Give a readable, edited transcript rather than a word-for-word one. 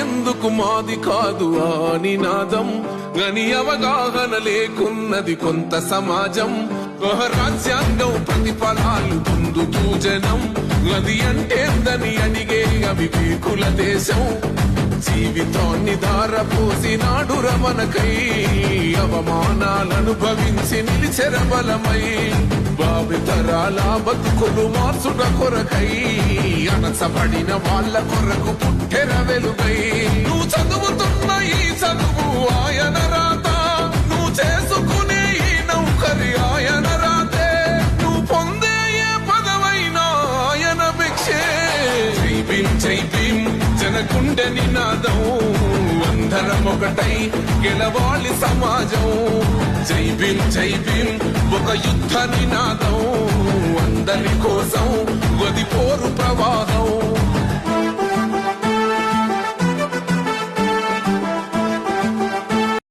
మాకెందుకు మాది కాదు ఆ నినాదం గని అవగాహన లేకున్నది కొంత సమాజం రాజ్యాంగం ప్రతిఫలాలు పొందుతూ జనం అది అంటేందని అడిగే అవివేకుల దేశం జీవితాన్ని ధారపోసినాడు రమణకై అవమానాలను భవించి నిలిచెర బలమై భావితరాల బతుకులు మార్చుట కొరకై అణచబడిన వాళ్ళ కొరకు పుట్టెర వెలుగై నువ్వు చదువుతున్న ఈ చదువు ఆయన రాత నువ్వు చేసుకునే ఈ నౌకరి ఆయన రాతే నువ్వు పొందే ఏ పదవైనా ఆయన భిక్షే జై భీమ్ జనకుండె నినాదం అందరం ఒకటై గెలవాలి సమాజం జై భీమ్ ఒక యుద్ధ నినాదం అందరి కోసం గది పోరు ప్రవాహం